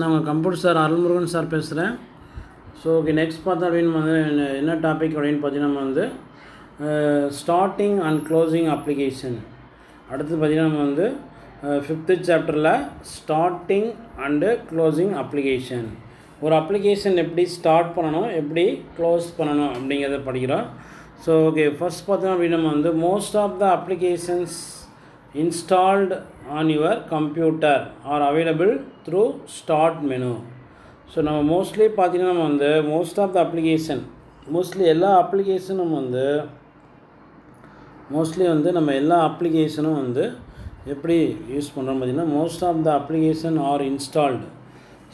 நாங்கள் computer sir Arulmurugan sir பேசுகிறேன். So okay, next பார்த்தா அப்படின்னு வந்து என்ன டாபிக் அப்படின்னு பார்த்தீங்கன்னா நம்ம வந்து ஸ்டார்டிங் அண்ட் க்ளோசிங் அப்ளிகேஷன். அடுத்து பார்த்திங்கன்னா நம்ம வந்து 5th சாப்டரில் ஸ்டார்டிங் அண்டு க்ளோசிங் அப்ளிகேஷன். ஒரு அப்ளிகேஷன் எப்படி ஸ்டார்ட் பண்ணணும், எப்படி க்ளோஸ் பண்ணணும் அப்படிங்கிறத படிக்கிறோம். ஸோ ஓகே, ஃபஸ்ட் பார்த்தோம் அப்படின்னா நம்ம வந்து most of the applications installed on your computer are available through start menu. So நம்ம மோஸ்ட்லி பார்த்திங்கன்னா நம்ம வந்து மோஸ்ட் ஆஃப் த அப்ளிகேஷன் எல்லா அப்ளிகேஷனும் வந்து நம்ம எல்லா அப்ளிகேஷனும் வந்து எப்படி யூஸ் பண்ணுறோம் பார்த்திங்கன்னா most of the application are installed.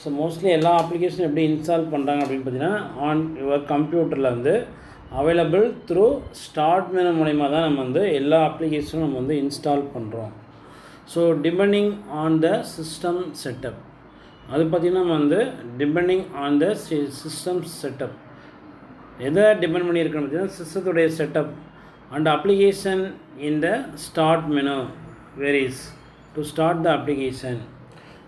So mostly எல்லா அப்ளிகேஷனும் எப்படி இன்ஸ்டால் பண்ணுறாங்க அப்படின்னு பார்த்திங்கன்னா ஆன் யுவர் கம்ப்யூட்டரில் வந்து அவைலபிள் த்ரூ ஸ்டார்ட் மெனு மூலிமா தான் நம்ம வந்து எல்லா அப்ளிகேஷனும் நம்ம வந்து இன்ஸ்டால் பண்ணுறோம். So depending on the system setup, அது பார்த்திங்கன்னா நம்ம வந்து depending on the system setup எதை டிபெண்ட் பண்ணியிருக்கணும் பார்த்திங்கன்னா சிஸ்டத்துடைய setup and application in the start menu varies to start the application.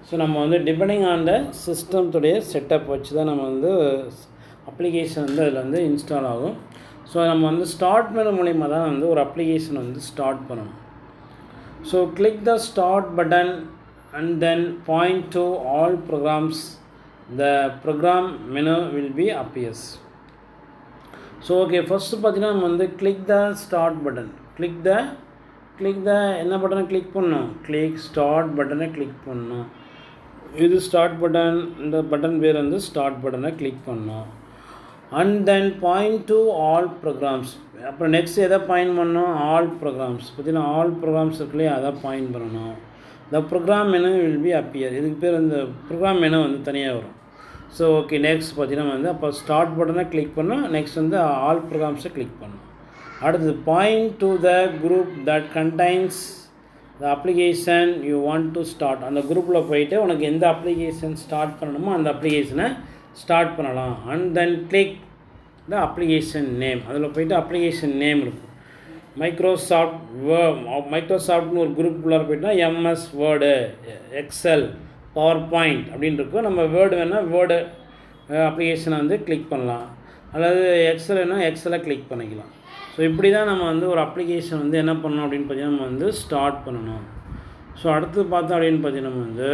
So நம்ம வந்து டிபெண்டிங் ஆன் த சிஸ்டத்துடைய செட்டப் வச்சு தான் நம்ம வந்து அப்ளிகேஷன் வந்து அதில் வந்து இன்ஸ்டால் ஆகும். ஸோ நம்ம வந்து ஸ்டார்ட் மெனு மூலிமா தான் வந்து ஒரு அப்ளிகேஷன் வந்து ஸ்டார்ட் பண்ணணும். So click the start button and then point to all programs. The program menu will be appears. So okay, first பார்த்தீங்கன்னா நம்ம வந்து click the start button. Click the என்ன பட்டனை கிளிக் பண்ணணும், கிளிக் ஸ்டார்ட் பட்டனை click பண்ணணும். இது ஸ்டார்ட் பட்டன், இந்த பட்டன் பேர் வந்து ஸ்டார்ட் பட்டனை கிளிக் பண்ணணும். And then point to all programs. அப்புறம் நெக்ஸ்ட் எதை பாயிண்ட் பண்ணணும், ஆல் ப்ரோக்ராம்ஸ். பார்த்தீங்கன்னா ஆல் ப்ரோக்ராம்ஸ் இருக்குல்லையே அதை பாயிண்ட் பண்ணணும். The program menu will be appear. இதுக்கு பேர் இந்த ப்ரோக்ராம் மெனு வந்து தனியாக வரும். ஸோ ஓகே, நெக்ஸ்ட் பார்த்தீங்கன்னா வந்து அப்போ ஸ்டார்ட் பட்டனை கிளிக் பண்ணணும். நெக்ஸ்ட் வந்து ஆல் ப்ரோக்ராம்ஸை கிளிக் பண்ணணும். அடுத்தது point to the group that contains the application you want to start. அந்த குரூப்பில் போயிட்டு உனக்கு எந்த அப்ளிகேஷன் ஸ்டார்ட் பண்ணணுமோ அந்த அப்ளிகேஷனை ஸ்டார்ட் பண்ணலாம். And then click the application name. அதில் போய்ட்டு அப்ளிகேஷன் நேம் இருக்கும். மைக்ரோசாஃப்ட்னு ஒரு குரூப்புக்குள்ளே போய்ட்டுனா MS Word, Excel, PowerPoint அப்படின்னு இருக்கும். நம்ம வேர்டு வேணால் வேர்டு அப்ளிகேஷனை வந்து கிளிக் பண்ணலாம், அல்லது எக்ஸல் வேணால் எக்ஸலை கிளிக் பண்ணிக்கலாம். ஸோ இப்படி தான் நம்ம வந்து ஒரு அப்ளிகேஷன் வந்து என்ன பண்ணணும் அப்படின்னு பார்த்தீங்கன்னா நம்ம வந்து ஸ்டார்ட் பண்ணணும். ஸோ அடுத்து பார்த்தோம் அப்படின்னு பார்த்தீங்கன்னா நம்ம வந்து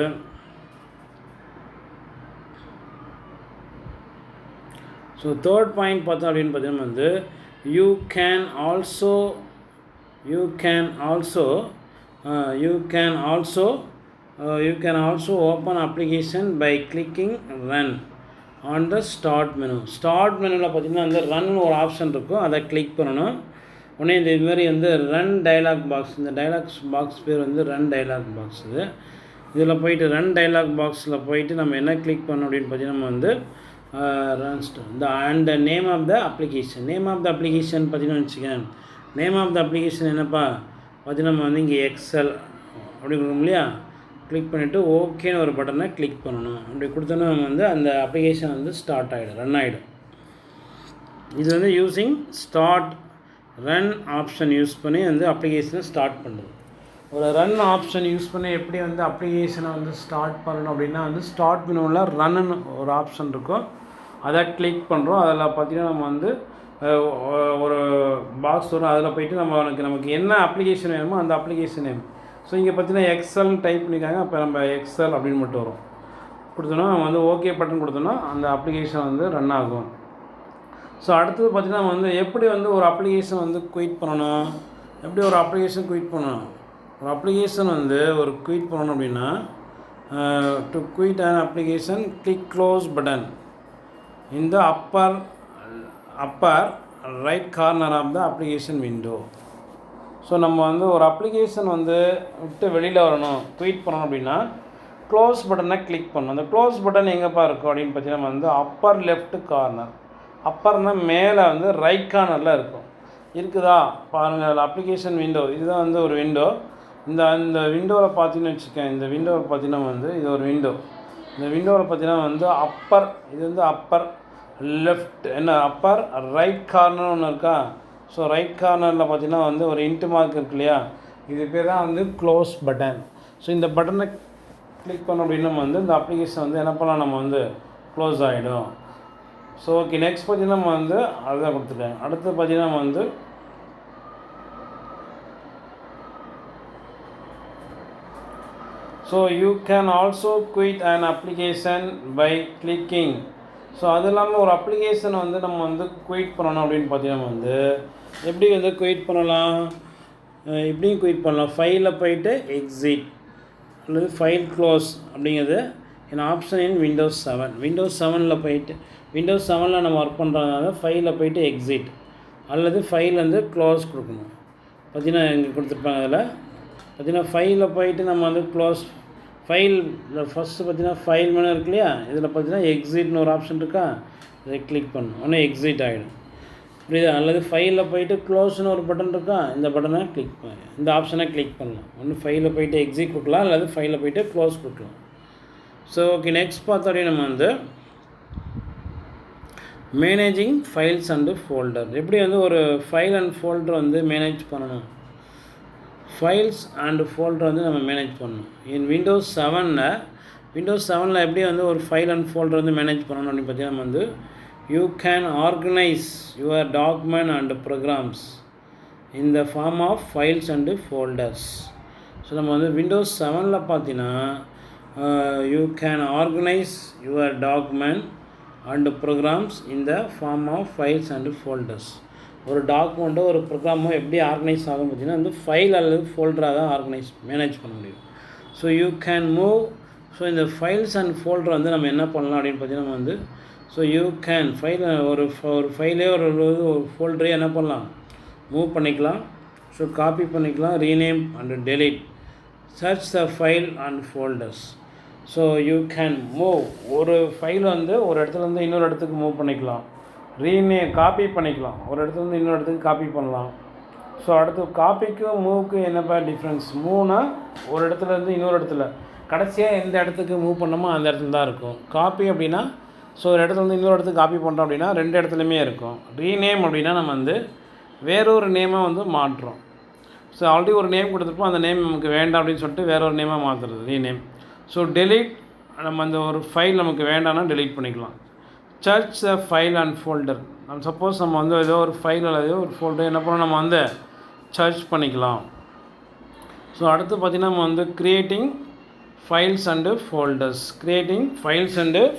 ஸோ தேர்ட் பாயிண்ட் பார்த்தோம் அப்படின்னு பார்த்தீங்கன்னா வந்து you can also open application by clicking run on the start menu. Start மெனுவில் பார்த்திங்கன்னா வந்து ரன் ஒரு ஆப்ஷன் இருக்கும், அதை கிளிக் பண்ணணும். உடனே இதுமாரி வந்து ரன் டைலாக் பாக்ஸ், இந்த டைலாக்ஸ் பாக்ஸ் பேர் வந்து ரன் டைலாக் பாக்ஸ். இதில் போயிட்டு ரன் டைலாக் பாக்ஸில் போயிட்டு நம்ம என்ன கிளிக் பண்ணோம் அப்படின்னு பார்த்தீங்கன்னா நம்ம வந்து and name of the application. Name of the application பார்த்தீங்கன்னா வச்சுக்கேன், நேம் ஆஃப் த அப்ளிகேஷன் என்னப்பா பார்த்தீங்கன்னா நம்ம வந்து இங்கே எக்ஸல் அப்படி கொடுக்கணும் இல்லையா. கிளிக் பண்ணிவிட்டு ஓகேன்னு ஒரு பட்டனை கிளிக் பண்ணணும். அப்படி கொடுத்தோன்னா நம்ம வந்து அந்த அப்ளிகேஷன் வந்து ஸ்டார்ட் ஆகிடும், ரன் ஆகிடும். இது வந்து using start run option use பண்ணி வந்து அப்ளிகேஷனை ஸ்டார்ட் பண்ணுறது. ஒரு ரன் ஆப்ஷன் யூஸ் பண்ணி எப்படி வந்து அப்ளிகேஷனை வந்து ஸ்டார்ட் பண்ணணும் அப்படின்னா வந்து ஸ்டார்ட் மெனுவில் ரன்னு ஒரு ஆப்ஷன் இருக்கும், அதை கிளிக் பண்ணுறோம். அதில் பார்த்திங்கன்னா நம்ம வந்து ஒரு பாக்ஸ் வரும், அதில் போய்ட்டு நமக்கு என்ன அப்ளிகேஷன் வேணுமோ அந்த அப்ளிகேஷன் நேம். ஸோ இங்கே பார்த்தீங்கன்னா எக்ஸல்னு டைப் பண்ணியிருக்காங்க, அப்போ நம்ம எக்ஸல் அப்படின்னு மட்டும் வரும். கொடுத்தோன்னா நம்ம வந்து ஓகே பட்டன் கொடுத்தோன்னா அந்த அப்ளிகேஷன் வந்து ரன் ஆகும். ஸோ அடுத்தது பார்த்திங்கன்னா நம்ம வந்து எப்படி வந்து ஒரு அப்ளிகேஷன் வந்து குயிட் பண்ணணும், எப்படி ஒரு அப்ளிகேஷன் குயிட் பண்ணணும். ஒரு அப்ளிகேஷன் வந்து ஒரு குயிட் பண்ணணும் அப்படின்னா to quit an application click close button in the upper right corner of the application window. So நம்ம வந்து ஒரு அப்ளிகேஷன் வந்து விட்டு வெளியில் வரணும், குயிட் பண்ணணும் அப்படின்னா க்ளோஸ் பட்டனை கிளிக் பண்ணணும். அந்த க்ளோஸ் பட்டன் எங்கேப்பா இருக்கும் அப்படின்னு பார்த்தீங்கன்னா வந்து அப்பர் லெஃப்ட் கார்னர். அப்பர்னால் மேலே வந்து ரைட் கார்னரில் இருக்குதா பாருங்கள். அப்ளிகேஷன் விண்டோ இதுதான் வந்து ஒரு விண்டோ. இந்த விண்டோவில் பார்த்தீங்கன்னு வச்சுக்கேன், இந்த விண்டோவில் பார்த்தீங்கன்னா வந்து இது ஒரு விண்டோ. இந்த விண்டோவில் பார்த்தீங்கன்னா வந்து அப்பர், இது வந்து அப்பர் லெஃப்ட் என்ன அப்பர் ரைட் கார்னர் ஒன்று இருக்கா. ஸோ ரைட் கார்னரில் பார்த்தீங்கன்னா வந்து ஒரு இன்ட்டு மார்க் இருக்கு இல்லையா, இது பேர் தான் வந்து க்ளோஸ் பட்டன். ஸோ இந்த பட்டனை கிளிக் பண்ணோம் அப்படின்னா நம்ம வந்து இந்த அப்ளிகேஷன் வந்து என்ன பண்ணலாம், நம்ம வந்து க்ளோஸ் ஆகிடும். ஸோ ஓகே, நெக்ஸ்ட் பார்த்தீங்கன்னா நம்ம வந்து அதுதான் கொடுத்துட்டேன். அடுத்து பார்த்தீங்கன்னா நம்ம வந்து so you can also quit an application by clicking. So அது இல்லாமல் ஒரு அப்ளிகேஷனை வந்து நம்ம வந்து குயிட் பண்ணணும் அப்படின்னு பார்த்தீங்கன்னா வந்து எப்படி வந்து குயிட் பண்ணலாம், இப்படியும் குயிட் பண்ணலாம். ஃபைலில் போயிட்டு எக்ஸிட் அல்லது ஃபைல் க்ளோஸ் அப்படிங்கிறது என் ஆப்ஷன் இன் விண்டோஸ் 7. விண்டோஸ் 7 போயிட்டு விண்டோஸ் 7 நம்ம ஒர்க் பண்ணுறதுனால ஃபைலில் போயிட்டு எக்ஸிட் அல்லது ஃபைல் வந்து க்ளோஸ் கொடுக்கணும். பார்த்திங்கன்னா இங்கே கொடுத்துருப்பாங்க. அதில் பார்த்திங்கன்னா ஃபைலில் போயிட்டு நம்ம வந்து க்ளோஸ் ஃபைல் ஃபஸ்ட்டு பார்த்திங்கன்னா ஃபைல் மேலே இருக்கு இல்லையா, இதில் பார்த்திங்கன்னா எக்ஸிட்னு ஒரு ஆப்ஷன் இருக்கா, இதை கிளிக் பண்ணணும், ஒன்று எக்ஸிட் ஆகிடும். புரியுதா? அல்லது ஃபைலில் போயிட்டு க்ளோஸ்னு ஒரு பட்டன் இருக்கா, இந்த பட்டனை கிளிக் பண்ணி இந்த ஆப்ஷனை கிளிக் பண்ணலாம். ஒன்று ஃபைலில் போயிட்டு எக்ஸிட் கொடுக்கலாம் அல்லது ஃபைலில் போயிட்டு க்ளோஸ் கொடுக்கலாம். ஸோ ஓகே, நெக்ஸ்ட் பார்த்தோடனே நம்ம வந்து மேனேஜிங் ஃபைல்ஸ் அண்டு ஃபோல்டர். எப்படி வந்து ஒரு ஃபைல் அண்ட் ஃபோல்டர் வந்து மேனேஜ் பண்ணணும், ஃபைல்ஸ் அண்டு ஃபோல்டர் வந்து நம்ம மேனேஜ் பண்ணணும். விண்டோஸ் 7 எப்படி வந்து ஒரு ஃபைல் அண்ட் ஃபோல்டர் வந்து மேனேஜ் பண்ணணும் அப்படின்னு பார்த்தீங்கன்னா நம்ம வந்து you can organise your document and programs in the form of files and folders. So நம்ம வந்து விண்டோஸ் 7 பார்த்தீங்கன்னா you can organise your document and programs in the form of files and folders. ஒரு டாக்குமெண்ட்டோ ஒரு ப்ரோக்ராமோ எப்படி ஆர்கனைஸ் ஆகும் பார்த்தீங்கன்னா வந்து ஃபைல் அல்லது ஃபோல்டராக தான் மேனேஜ் பண்ண முடியும். So you can move. So இந்த ஃபைல்ஸ் அண்ட் ஃபோல்டர் வந்து நம்ம என்ன பண்ணலாம் அப்படின்னு பார்த்தீங்கன்னா நம்ம வந்து ஸோ யூ கேன் ஒரு ஃபைலே ஒரு ஃபோல்டரே என்ன பண்ணலாம், மூவ் பண்ணிக்கலாம். ஸோ காப்பி பண்ணிக்கலாம், rename and delete, search the file and folders. So you can move. ஒரு ஃபைல் வந்து ஒரு இடத்துலேருந்து இன்னொரு இடத்துக்கு மூவ் பண்ணிக்கலாம், காப்பி பண்ணிக்கலாம், ஒரு இடத்துலேருந்து இன்னொரு இடத்துக்கு காப்பி பண்ணலாம். ஸோ அடுத்து காப்பிக்கும் மூவுக்கும் என்னப்பா டிஃப்ரென்ஸ், மூவ்னா ஒரு இடத்துலேருந்து இன்னொரு இடத்துல கடைசியாக எந்த இடத்துக்கு மூவ் பண்ணோமோ அந்த இடத்துல தான் இருக்கும். காப்பி அப்படின்னா ஸோ ஒரு இடத்துலேருந்து இன்னொரு இடத்துக்கு காப்பி பண்ணுறோம் அப்படின்னா ரெண்டு இடத்துலையுமே இருக்கும். ரீநேம் அப்படின்னா நம்ம வந்து வேறொரு நேமாக வந்து மாற்றுறோம். ஸோ ஆல்ரெடி ஒரு நேம் கொடுத்துருப்போம், அந்த நேம் நமக்கு வேண்டாம் அப்படின்னு சொல்லிட்டு வேற ஒரு நேமாக மாற்றுறது ரீநேம். ஸோ டெலீட், நம்ம அந்த ஒரு ஃபைல் நமக்கு வேண்டாம்னா டெலீட் பண்ணிக்கலாம். Search the file and folder. நம்ம சப்போஸ் நம்ம வந்து ஏதோ ஒரு ஃபைல் அல்லது ஒரு ஃபோல்டர் என்ன பண்ணோம், நம்ம வந்து சர்ச் பண்ணிக்கலாம். ஸோ அடுத்து பார்த்திங்கன்னா நம்ம வந்து creating files and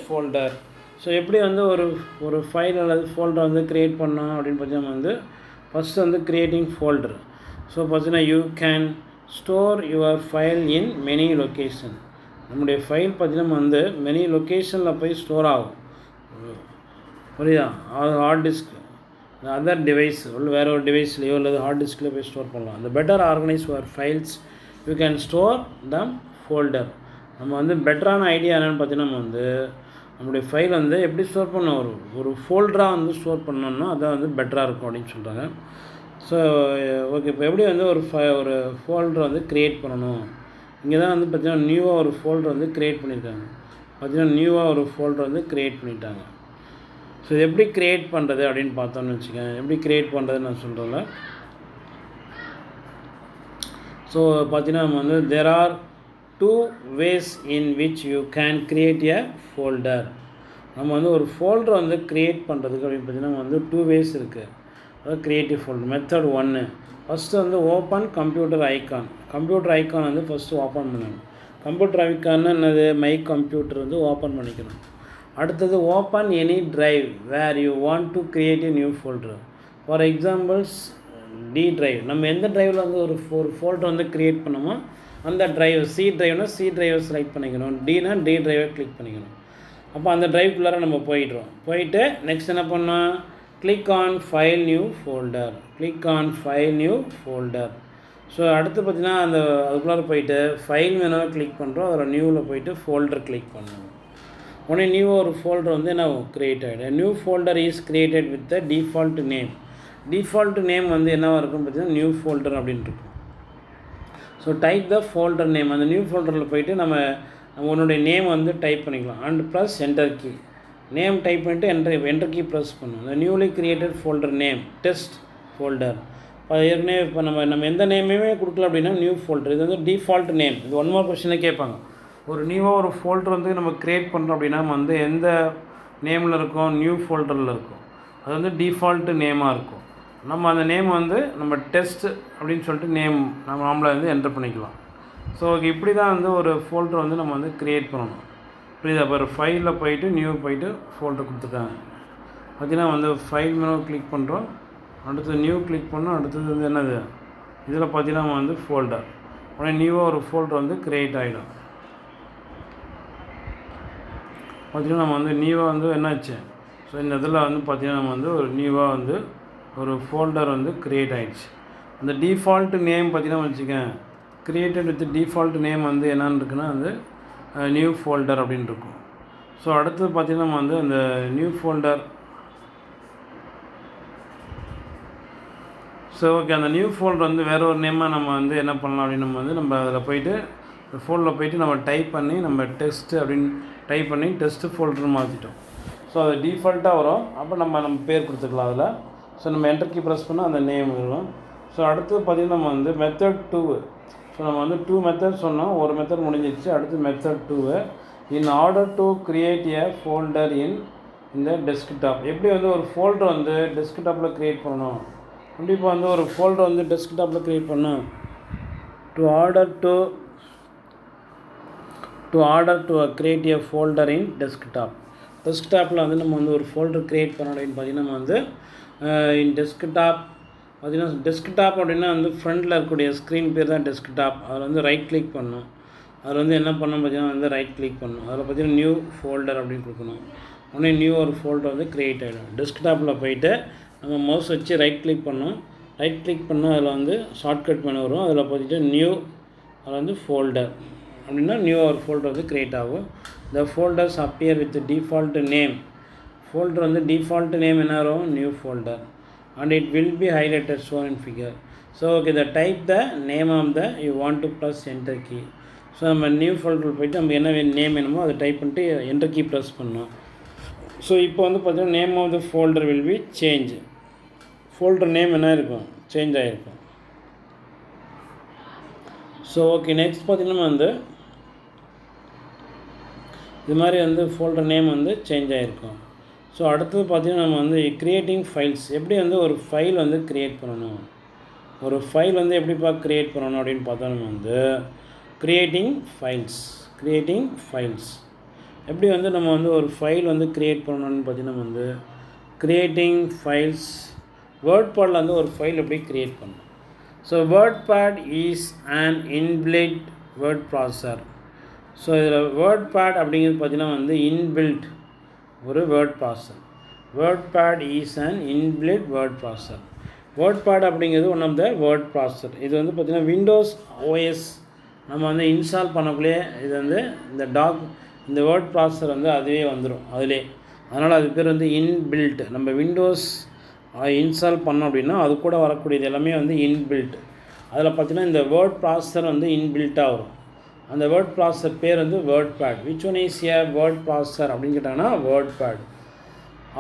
folder. So எப்படி வந்து ஒரு ஃபைல் அல்லது ஃபோல்டர் வந்து க்ரியேட் பண்ணோம் அப்படின்னு பார்த்தீங்கன்னா வந்து ஃபஸ்ட்டு வந்து க்ரியேட்டிங் ஃபோல்டர். ஸோ பார்த்தீங்கன்னா you can store your file in many location. நம்முடைய ஃபைல் பார்த்திங்கன்னா வந்து மெனி லொக்கேஷனில் போய் ஸ்டோர் ஆகும். புரியுதா? ஹார்ட் டிஸ்க், அதர் டிவைஸ் வேறு ஒரு டிவைஸ்லையோ அல்லது ஹார்ட் டிஸ்க்லேயோ போய் ஸ்டோர் பண்ணலாம். அந்த better organise your files you can store them folder. நம்ம வந்து பெட்டரான ஐடியா என்னென்னு பார்த்தீங்கன்னா நம்ம வந்து நம்முடைய ஃபைல் வந்து எப்படி ஸ்டோர் பண்ணணும், ஒரு ஃபோல்டராக வந்து ஸ்டோர் பண்ணோன்னா அதான் வந்து பெட்டராக இருக்கும் அப்படின்னு சொல்கிறாங்க. ஸோ ஓகே, இப்போ எப்படி வந்து ஒரு ஃபோல்டர் வந்து க்ரியேட் பண்ணணும், இங்கே தான் வந்து பார்த்திங்கன்னா நியூவாக ஒரு ஃபோல்டர் வந்து க்ரியேட் பண்ணியிருக்காங்க. பார்த்திங்கன்னா நியூவாக ஒரு ஃபோல்டர் வந்து க்ரியேட் பண்ணிட்டாங்க. ஸோ இது எப்படி க்ரியேட் பண்ணுறது அப்படின்னு பார்த்தோன்னு வச்சுக்கோங்க. எப்படி க்ரியேட் பண்ணுறதுன்னு நான் சொல்கிறேன்ல. ஸோ பார்த்தீங்கன்னா நம்ம வந்து there are 2 ways in which you can create a folder. நம்ம வந்து ஒரு ஃபோல்டர் வந்து க்ரியேட் பண்ணுறதுக்கு அப்படின்னு பார்த்தீங்கன்னா வந்து 2 ways இருக்குது. அதாவது க்ரியேட்டிவ் ஃபோல்டர் மெத்தட் 1. ஃபஸ்ட்டு வந்து ஓப்பன் கம்ப்யூட்டர் ஐக்கான் வந்து ஃபஸ்ட்டு ஓப்பன் பண்ணணும். கம்ப்யூட்டர் ஐக்கான்னு என்னது, மை கம்ப்யூட்டர் வந்து ஓப்பன் பண்ணிக்கணும். அடுத்தது open any drive where you want to create a new folder. For examples D drive, நம்ம எந்த ட்ரைவில் வந்து ஒரு ஃபோல்டர் வந்து க்ரியேட் பண்ணோமோ அந்த ட்ரைவ், சி ட்ரைவ்னா சி ட்ரைவை செலக்ட் பண்ணிக்கணும், டினா டி ட்ரைவை கிளிக் பண்ணிக்கணும். அப்போ அந்த ட்ரைவ்க்குள்ளார நம்ம போயிட்டு நெக்ஸ்ட் என்ன பண்ணோம், click on file new folder. So அடுத்து பார்த்திங்கன்னா அதுக்குள்ளார போயிட்டு ஃபைல் மெனுவை கிளிக் பண்ணுறோம், அதில் நியூவில் போயிட்டு ஃபோல்டர் கிளிக் பண்ணணும். உடனே நியூ ஒரு ஃபோல்டர் வந்து என்ன க்ரியேட் ஆகிடும். New folder is created with the default name வந்து என்னவாக இருக்கும் பார்த்தீங்கன்னா நியூ ஃபோல்டர் அப்படின்னு இருக்கும். So type the folder name, அந்த நியூ ஃபோல்டரில் போயிட்டு நம்ம உன்னுடைய நேம் வந்து டைப் பண்ணிக்கலாம். And plus enter key, name type பண்ணிட்டு என்டர் கீ ப்ரெஸ் பண்ணணும். இந்த newly created folder name test folder. ஏற்கனவே இப்போ நம்ம எந்த நேமுமே கொடுக்கல அப்படின்னா நியூ ஃபோல்டர், இது வந்து டிஃபால்ட் நேம். இது 1 more கொஸ்டினில் கேட்பாங்க. ஒரு நியூவாக ஒரு ஃபோல்டர் வந்து நம்ம க்ரியேட் பண்ணுறோம் அப்படின்னா வந்து எந்த நேமில் இருக்கும், நியூ ஃபோல்டரில் இருக்கும். அது வந்து டிஃபால்ட்டு நேமாக இருக்கும். நம்ம அந்த நேம் வந்து நம்ம டெஸ்ட் அப்படின்னு சொல்லிட்டு நேம் நம்ம நாமளாக வந்து என்டர் பண்ணிக்கலாம். ஸோ இப்படி தான் வந்து ஒரு ஃபோல்டர் வந்து நம்ம வந்து க்ரியேட் பண்ணணும். புரியுதா? இப்போ ஒரு ஃபைலில் போயிட்டு நியூ போயிட்டு ஃபோல்டர் கொடுத்துருக்காங்க. பார்த்திங்கன்னா வந்து ஃபைல் மெனு கிளிக் பண்ணுறோம், அடுத்தது நியூ கிளிக் பண்ணோம், அடுத்தது வந்து என்னது இதில் பார்த்திங்கன்னா நம்ம வந்து ஃபோல்டர் உடனே நியூவாக ஒரு ஃபோல்டர் வந்து க்ரியேட் ஆகிடும். பார்த்திங்கன்னா நம்ம வந்து நியூவாக வந்து என்னாச்சு, ஸோ இந்த இதில் வந்து பார்த்திங்கன்னா நம்ம வந்து ஒரு நியூவாக வந்து ஒரு ஃபோல்டர் வந்து க்ரியேட் ஆகிடுச்சு. அந்த டிஃபால்ட் நேம் பார்த்திங்கன்னா வச்சுக்கேன், க்ரியேட்டட் வித் டிஃபால்ட் நேம் வந்து என்னென்னு இருக்குன்னா வந்து நியூ ஃபோல்டர் அப்படின்னு இருக்கும். ஸோ அடுத்தது பார்த்திங்கன்னா நம்ம வந்து அந்த நியூ ஃபோல்டர், ஸோ ஓகே, அந்த நியூ ஃபோல்டர் வந்து வேறு ஒரு நேமாக நம்ம வந்து என்ன பண்ணலாம் அப்படின்னு நம்ம அதில் போய்ட்டு ஃபோல்டரில் போய்ட்டு நம்ம டைப் பண்ணி நம்ம டெஸ்ட்டு அப்படின்னு டைப் பண்ணி டெஸ்ட்டு ஃபோல்டர் மாற்றிட்டோம். ஸோ அது டிஃபால்ட்டாக வரும். அப்போ நம்ம பேர் கொடுத்துக்கலாம் அதில். ஸோ நம்ம என்டர் கீ ப்ரெஸ் பண்ணால் அந்த நேம் வரும். ஸோ அடுத்தது பார்த்திங்கன்னா நம்ம வந்து மெத்தட் 2. ஸோ நம்ம வந்து 2 மெத்தட் சொன்னோம், ஒரு மெத்தட் முடிஞ்சிடுச்சு. அடுத்து method 2 in order to create a folder in இந்த டெஸ்க்டாப். எப்படி வந்து ஒரு ஃபோல்டர் வந்து டெஸ்க்டாப்பில் க்ரியேட் பண்ணணும், கண்டிப்பாக வந்து ஒரு ஃபோல்டர் வந்து டெஸ்க்டாப்பில் க்ரியேட் பண்ணணும். To order to create a folder in டெஸ்க்டாப்பில் வந்து நம்ம வந்து ஒரு ஃபோல்டர் க்ரியேட் பண்ணணும் அப்படின்னு பார்த்திங்கன்னா நம்ம வந்து இன் டெஸ்க்டாப் பார்த்திங்கன்னா டெஸ்க்டாப் அப்படின்னா வந்து ஃப்ரண்ட்டில் இருக்கக்கூடிய ஸ்க்ரீன் பேர் தான் டெஸ்க்டாப். அதில் வந்து ரைட் கிளிக் பண்ணணும். அதில் வந்து என்ன பண்ணணும் பார்த்திங்கன்னா வந்து ரைட் கிளிக் பண்ணணும். அதில் பார்த்திங்கன்னா நியூ ஃபோல்டர் அப்படின்னு கொடுக்கணும். உடனே நியூ ஒரு ஃபோல்டர் வந்து க்ரியேட் ஆகிடும். டெஸ்க்டாப்பில் போய்ட்டு நம்ம மவுஸ் வச்சு ரைட் கிளிக் பண்ணோம். ரைட் கிளிக் பண்ணால் அதில் வந்து ஷார்ட்கட் மெனு வரும். அதில் பார்த்துட்டு நியூ, அதில் வந்து ஃபோல்டர் அப்படின்னா நியூ ஒரு ஃபோல்டர் வந்து க்ரியேட் ஆகும். The folders appear with default name. Folder வந்து டிஃபால்ட் நேம் என்ன வரும், new folder, and it will be highlighted shown in figure. So okay, the type the name of the you want to press enter key. So நம்ம new folder போய்ட்டு நம்ம என்ன name வேணுமோ அதை type பண்ணிட்டு enter key press பண்ணோம். So இப்போ வந்து பார்த்தீங்கன்னா name of the folder will be change. Folder name என்ன இருக்கும், சேஞ்ச் ஆகிருக்கும். ஸோ ஓகே, நெக்ஸ்ட் பார்த்திங்கன்னா வந்து இது மாதிரி வந்து ஃபோல்டர் நேம் வந்து சேஞ்ச் ஆகிருக்கும். ஸோ அடுத்தது பார்த்திங்கன்னா நம்ம வந்து க்ரியேட்டிங் ஃபைல்ஸ். எப்படி வந்து ஒரு ஃபைல் வந்து க்ரியேட் பண்ணணும், ஒரு ஃபைல் வந்து எப்படிப்பா க்ரியேட் பண்ணணும் அப்படின்னு பார்த்தா நம்ம வந்து க்ரியேட்டிங் ஃபைல்ஸ் எப்படி வந்து நம்ம வந்து ஒரு ஃபைல் வந்து க்ரியேட் பண்ணணும்னு பார்த்திங்கன்னா வந்து க்ரியேட்டிங் ஃபைல்ஸ் வேர்ட்பேடில் வந்து ஒரு ஃபைல் எப்படி க்ரியேட் பண்ணணும். So WordPad is and inbuilt word processor. So இதில் வேர்ட்பேட் அப்படிங்கிறது பார்த்திங்கன்னா வந்து இன்பில்ட் ஒரு word processor. WordPad is and inbuilt word processor. WordPad அப்படிங்கிறது one of the word processor. இது வந்து பார்த்திங்கன்னா விண்டோஸ் ஓஎஸ் நம்ம வந்து இன்ஸ்டால் பண்ணக்குள்ளே இது வந்து இந்த வேர்ட் ப்ராசஸர் வந்து அதுவே வந்துடும் அதிலே. அதனால் அது பேர் வந்து இன்பில்ட். நம்ம விண்டோஸ் இன்ஸ்டால் பண்ணோம் அப்படின்னா அது கூட வரக்கூடியது எல்லாமே வந்து இன்பில்ட். அதில் பார்த்திங்கன்னா இந்த வேர்ட் ப்ராசஸர் வந்து இன்பில்ட்டாக வரும். அந்த வேர்ட் ப்ராசஸர் பேர் வந்து WordPad. Which one is a word processor அப்படின்னு கேட்டாங்கன்னா வேர்ட்பேட்.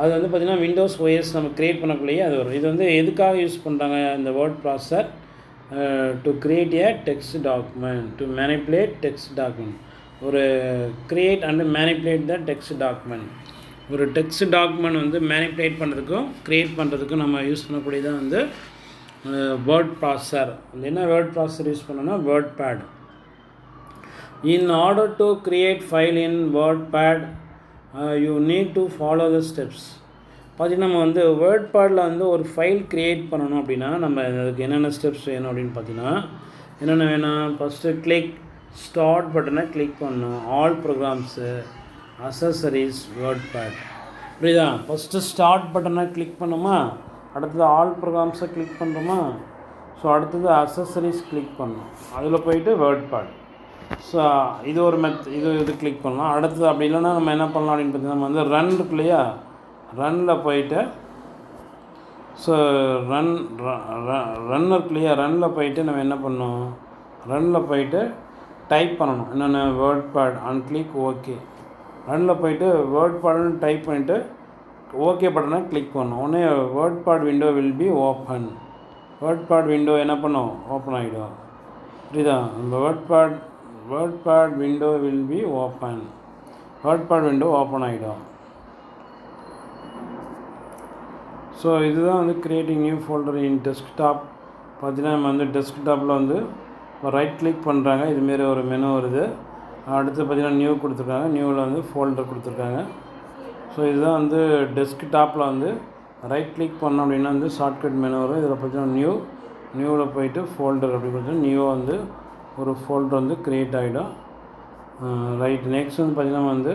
அது வந்து பார்த்திங்கன்னா விண்டோஸ் ஓஎஸ் நம்ம க்ரியேட் பண்ணக்குள்ளேயே அது வரும். இது வந்து எதுக்காக யூஸ் பண்ணுறாங்க இந்த word processor, to create a text document, to manipulate text document. ஒரு create and manipulate the text document. ஒரு டெக்ஸ்ட் டாக்குமெண்ட் வந்து மேனிப்புலேட் பண்ணுறதுக்கும் க்ரியேட் பண்ணுறதுக்கும் நம்ம யூஸ் பண்ணக்கூடியதான் வந்து வேர்ட் ப்ராசஸர். அது என்ன வேர்ட் ப்ராசஸர் யூஸ் பண்ணோன்னா வேர்ட்பேட். In order to create file in WordPad, you need to follow the steps. பார்த்திங்கன்னா நம்ம வந்து வேர்ட்பேடில் வந்து ஒரு ஃபைல் க்ரியேட் பண்ணணும் அப்படின்னா நம்ம அதுக்கு என்னென்ன ஸ்டெப்ஸ் வேணும் அப்படின்னு பார்த்தீங்கன்னா என்னென்ன வேணும். ஃபஸ்ட்டு ஸ்டார்ட் பட்டனை கிளிக் பண்ணணும். All programs, accessories, WordPad. புரியுதா? ஃபஸ்ட்டு ஸ்டார்ட் பட்டனை கிளிக் பண்ணோமா, அடுத்தது ஆல் ப்ரோக்ராம்ஸை கிளிக் பண்ணுறோமா, ஸோ அடுத்தது அசசரிஸ் கிளிக் பண்ணணும். அதில் போயிட்டு வேர்ட்பேட். ஸோ இது ஒரு இது கிளிக் பண்ணலாம். அடுத்தது அப்படி இல்லைன்னா நம்ம என்ன பண்ணலாம் அப்படின்னு பார்த்தீங்கன்னா நம்ம வந்து ரன் இருக்கு இல்லையா, ரன்னில் போயிட்டு ஸோ ரன் இருக்கு இல்லையா, ரன்னில் போயிட்டு நம்ம என்ன பண்ணணும், ரன்னில் போயிட்டு டைப் பண்ணணும் என்னென்ன வேர்ட்பேட் அண்ட் கிளிக் ஓகே. ரன்னில் போயிட்டு வேர்ட்பேட்னு டைப் பண்ணிவிட்டு ஓகே பட்டனை கிளிக் பண்ணணும். உடனே WordPad window will be open. WordPad window என்ன பண்ணும், ஓப்பன் ஆகிடும். புரியுதா? நம்ம WordPad window will be open. WordPad window open ஆகிடும். ஸோ இதுதான் வந்து creating new folder in desktop. பார்த்தீங்கன்னா நம்ம வந்து டெஸ்க்டாப்பில் வந்து ரைட் கிளிக் பண்ணுறாங்க, இதுமாரி ஒரு மெனு வருது. அடுத்து பார்த்திங்கன்னா நியூ கொடுத்துருக்காங்க, நியூவில் வந்து ஃபோல்டர் கொடுத்துருக்காங்க. ஸோ இதுதான் வந்து டெஸ்க்டாப்பில் வந்து ரைட் கிளிக் பண்ணோம் அப்படின்னா வந்து ஷார்ட்கட் மெனு வரும். இதில் பார்த்தீங்கன்னா நியூவில் போயிட்டு ஃபோல்டர் அப்படி பார்த்தீங்கன்னா நியூ வந்து ஒரு ஃபோல்டர் வந்து க்ரியேட் ஆகிடும். ரைட். நெக்ஸ்ட் வந்து பார்த்திங்கன்னா வந்து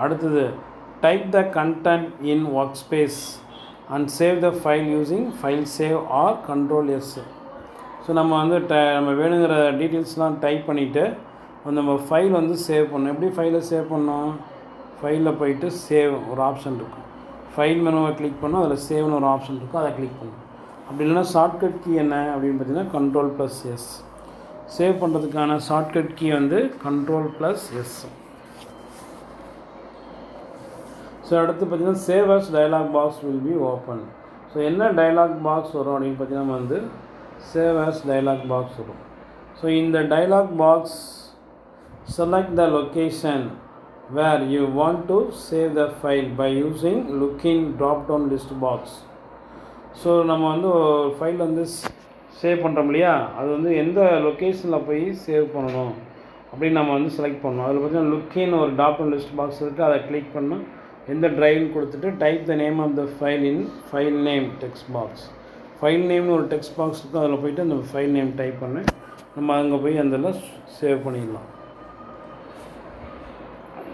அடுத்தது type the content in work space and save the file using file save or Ctrl+S. So நம்ம வந்து நம்ம வேணுங்கிற டீட்டெயில்ஸ்லாம் டைப் பண்ணிவிட்டு நம்ம ஃபைல் வந்து சேவ் பண்ணணும். எப்படி ஃபைலை சேவ் பண்ணோம்? ஃபைலில் போயிட்டு சேவ் ஒரு ஆப்ஷன் இருக்கும், ஃபைல் மெனுவை கிளிக் பண்ணோம், அதில் சேவ்னு ஒரு ஆப்ஷன் இருக்கும், அதை கிளிக் பண்ணணும். அப்படி இல்லைன்னா ஷார்ட்கட் கீ என்ன அப்படின்னு பார்த்தீங்கன்னா Ctrl+S. சேவ் பண்ணுறதுக்கான ஷார்ட்கட் கீ வந்து Ctrl+S. ஸோ அடுத்து பார்த்திங்கன்னா save as dialog box will be open. So என்ன டயலாக் பாக்ஸ் வரும் அப்படின்னு பார்த்தீங்கன்னா வந்து சேவ் அஸ் டயலாக் பாக்ஸ் வரும். ஸோ இந்த dialog box select the location where you want to save the file by using looking drop down list box. So நம்ம வந்து ஒரு ஃபைல் வந்து சேவ் பண்ணுறோம் இல்லையா, அது வந்து எந்த லொக்கேஷனில் போய் சேவ் பண்ணணும் அப்படின்னு நம்ம வந்து செலக்ட் பண்ணணும். அதில் பார்த்தீங்கன்னா லுக்கின்னு ஒரு ட்ராப் டவுன் லிஸ்ட் பாக்ஸ் இருக்குது, அதை கிளிக் பண்ணணும். எந்த ட்ரைவ்னு கொடுத்துட்டு type the name of the file in file name text box. File நேம்னு ஒரு டெக்ஸ்ட் பாக்ஸ் இருக்கும், அதில் போய்ட்டு அந்த ஃபைல் நேம் டைப் பண்ணி நம்ம அங்கே போய் அதில் சேவ் பண்ணிடலாம்.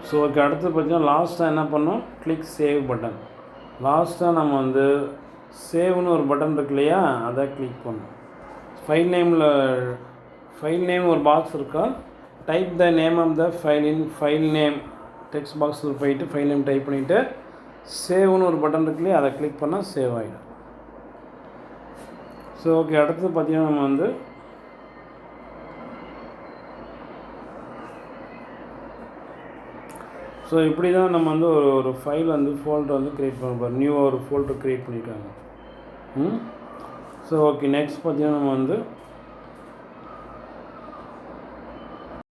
So okay. அடுத்து பார்த்திங்கன்னா லாஸ்ட்டாக என்ன பண்ணோம்? Click save button. லாஸ்ட்டாக நம்ம வந்து சேவ்னு ஒரு பட்டன் இருக்கு இல்லையா, அதை கிளிக் பண்ணோம். ஃபைல் நேம் ஒரு பாக்ஸ் இருக்கா, type the name of the file in file name text பாக்ஸில் போயிட்டு ஃபைல் நேம் டைப் பண்ணிவிட்டு சேவ்னு ஒரு பட்டன் இருக்கு இல்லையா, அதை கிளிக் பண்ணால் சேவ் ஆகிடும். So okay. அடுத்து பார்த்திங்கன்னா நம்ம வந்து ஸோ இப்படி தான் நம்ம வந்து ஒரு ஃபைல் வந்து ஃபோல்டர் வந்து க்ரியேட் பண்ணுவோம். நியூவாக ஒரு ஃபோல்டர் க்ரியேட் பண்ணியிருக்காங்க. So okay. நெக்ஸ்ட் பார்த்திங்கன்னா நம்ம வந்து